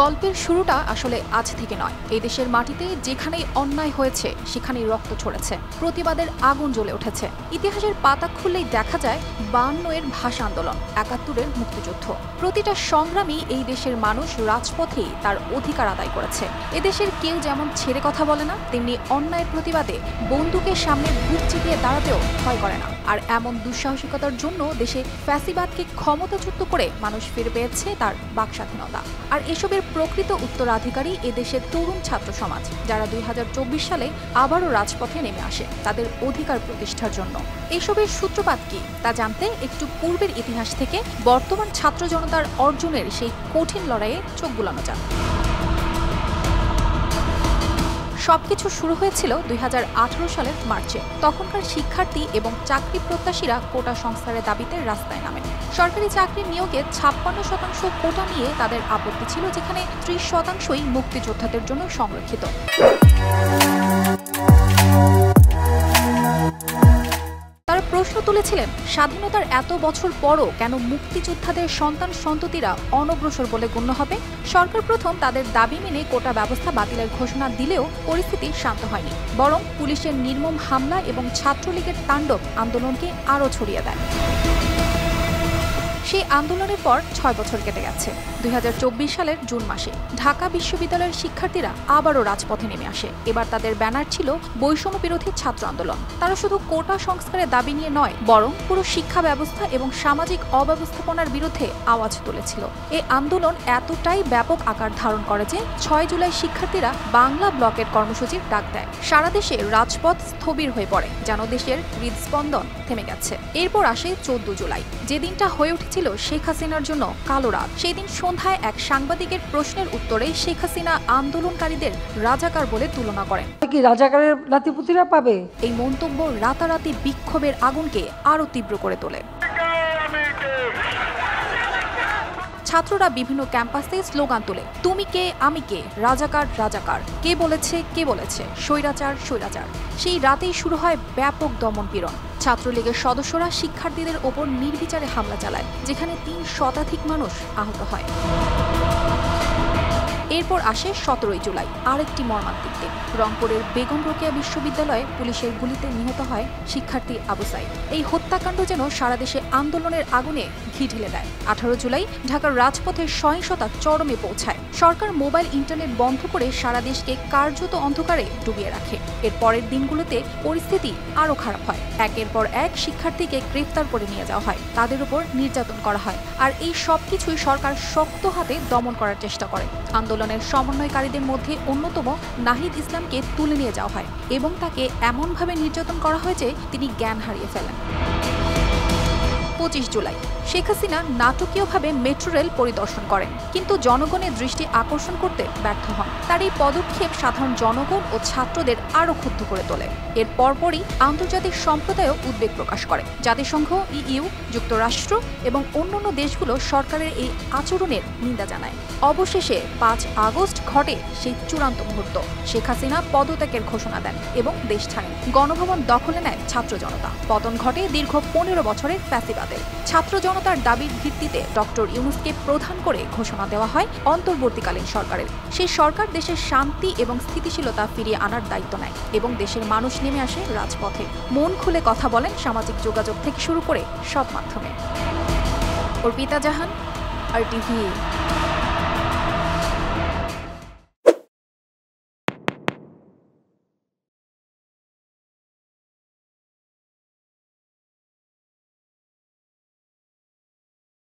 গল্পের শুরুটা আসলে আজ থেকে নয়। এই দেশের মাটিতে যেখানেই অন্যায় হয়েছে সেখানেই রক্ত ঝরেছে, প্রতিবাদের আগুন জ্বলে উঠেছে। ইতিহাসের পাতা খুললেই দেখা যায় 52 এর ভাষা আন্দোলন, 71-এর মুক্তিযুদ্ধ। প্রতিটা সংগ্রামী এই দেশের মানুষ রাজপথেই তার অধিকার আদায় করেছে। এদেশের কেউ যেমন ছেড়ে কথা বলে না, তেমনি অন্যায়ের প্রতিবাদে বন্দুকের সামনে বুক চিতিয়ে দাঁড়াতেও ভয় করে না। আর এমন দুঃসাহসিকতার জন্য দেশে ফ্যাসিবাদকে ক্ষমতাচ্যুত করে মানুষ ফিরে পেয়েছে তার বাকস্বাধীনতা। আর এসবের প্রকৃত উত্তরাধিকারী এদেশের তরুণ ছাত্র সমাজ, যারা 2024 সালে আবারও রাজপথে নেমে আসে তাদের অধিকার প্রতিষ্ঠার জন্য। এসবের সূত্রপাত কি তা জানতে একটু পূর্বের ইতিহাস থেকে বর্তমান ছাত্র জনতার অর্জনের সেই কঠিন লড়াইয়ে চোখ বুলানো যাক। সবকিছু শুরু হয়েছিল 2018 সালের মার্চে। তখনকার শিক্ষার্থী এবং চাকরি প্রত্যাশীরা কোটা সংস্কারের দাবিতে রাস্তায় নামেন। সরকারি চাকরি নিয়োগে 56% কোটা নিয়ে তাদের আপত্তি ছিল, যেখানে 30%ই মুক্তিযোদ্ধাদের জন্য সংরক্ষিত। তারা প্রশ্ন তুলেছিলেন, স্বাধীনতার এত বছর পরও কেন মুক্তিযোদ্ধাদের সন্তান সন্ততিরা অনগ্রসর বলে গণ্য হবে? সরকার প্রথম তাদের দাবি মেনে কোটা ব্যবস্থা বাতিলের ঘোষণা দিলেও পরিস্থিতি শান্ত হয়নি, বরং পুলিশের নির্মম হামলা এবং ছাত্রলীগের তাণ্ডব আন্দোলনকে আরও ছড়িয়ে দেয়। সেই আন্দোলনের পর 6 বছর কেটে গেছে। 2024 সালের জুন মাসে ঢাকা বিশ্ববিদ্যালয়ের শিক্ষার্থীরা আবারও রাজপথে নেমে আসে। এবার তাদের ব্যানার ছিল বৈষম্য বিরোধী ছাত্র আন্দোলন। তারা শুধু কোটা সংস্কারের দাবি নিয়ে নয়, বরং পুরো শিক্ষা ব্যবস্থা এবং সামাজিক অব্যবস্থাপনার বিরুদ্ধে আওয়াজ তুলেছিল। এই আন্দোলন এতটাই ব্যাপক আকার ধারণ করে যে 6 জুলাই শিক্ষার্থীরা বাংলা ব্লকের কর্মসূচির ডাক দেয়। সারা দেশে রাজপথ স্থবির হয়ে পড়ে, যেন দেশের হৃদস্পন্দন থেমে গেছে। এরপর আসে 14 জুলাই, যে দিনটা হয়ে উঠেছিল শেখ হাসিনার জন্য কালো রাত। সেই দিন সন্ধ্যায় এক সাংবাদিকের প্রশ্নের উত্তরে শেখ হাসিনা আন্দোলনকারীদের রাজাকার বলে তুলনা করেন। কি রাজাকারের নাতিপুতিরা পাবে? এই মন্তব্য রাতারাতি বিক্ষোভের আগুনকে আরো তীব্র করে তোলে। ছাত্ররা বিভিন্ন ক্যাম্পাসে স্লোগান তোলে, তুমি কে আমি কে, রাজাকার রাজাকার, কে বলেছে কে বলেছে, স্বৈরাচার স্বৈরাচার। সেই রাতেই শুরু হয় ব্যাপক দমনপীড়ন। ছাত্রলীগের সদস্যরা শিক্ষার্থীদের ওপর নির্বিচারে হামলা চালায়, যেখানে 3 শতাধিক মানুষ আহত হয়। এরপর আসে 17 জুলাই, আরেকটি মর্মান্তিক দিন। রংপুরের বেগম রোকেয়া বিশ্ববিদ্যালয়ে পুলিশের গুলিতে নিহত হয় শিক্ষার্থী আবু সাইদ। এই হত্যাকাণ্ড যেন সারা দেশে আন্দোলনের আগুনে ঘি ঢেলে দেয়। 18 জুলাই ঢাকার রাজপথের সহিংসতা চরমে পৌঁছায়। সরকার মোবাইল ইন্টারনেট বন্ধ করে সারা দেশকে কার্যত অন্ধকারে ডুবিয়ে রাখে। এর পরের দিনগুলোতে পরিস্থিতি আরও খারাপ হয়। একের পর এক শিক্ষার্থীকে গ্রেফতার করে নিয়ে যাওয়া হয়, তাদের উপর নির্যাতন করা হয়। আর এই সবকিছুই সরকার শক্ত হাতে দমন করার চেষ্টা করে। আন্দোলনের সমন্বয়কারীদের মধ্যে অন্যতম নাহিদ ইসলামকে তুলে নিয়ে যাওয়া হয় এবং তাকে এমনভাবে নির্যাতন করা হয় যে তিনি জ্ঞান হারিয়ে ফেলেন। 25 জুলাই শেখ হাসিনা নাটকীয়ভাবে মেট্রো রেল পরিদর্শন করেন, কিন্তু জনগণের দৃষ্টি আকর্ষণ করতে ব্যর্থ হন। তার এই পদক্ষেপ সাধারণ জনগণ ও ছাত্রদের আরও ক্ষুব্ধ করে তোলে। এর পরপরই আন্তর্জাতিক সম্প্রদায়ও উদ্বেগ প্রকাশ করে। জাতিসংঘ, ইইউ, যুক্তরাষ্ট্র এবং অন্যান্য দেশগুলো সরকারের এই আচরণের নিন্দা জানায়। অবশেষে 5 আগস্ট ঘটে সেই চূড়ান্ত মুহূর্ত। শেখ হাসিনা পদত্যাগের ঘোষণা দেন এবং দেশ ছাড়েন। গণভবন দখলে নেয় ছাত্র জনতা। পতন ঘটে দীর্ঘ 15 বছরের ফ্যাসিবাদের। ছাত্র জনতার দাবির ভিত্তিতে ডক্টর ইউনূসকে প্রধান করে ঘোষণা দেওয়া হয় অন্তর্বর্তীকালীন সরকারের। সেই সরকার দেশের শান্তি এবং স্থিতিশীলতা ফিরিয়ে আনার দায়িত্ব নেয় এবং দেশের মানুষ নেমে আসে রাজপথে। মন খুলে কথা বলেন সামাজিক যোগাযোগ থেকে শুরু করে সব মাধ্যমে। অর্পিতা জাহান, RTV।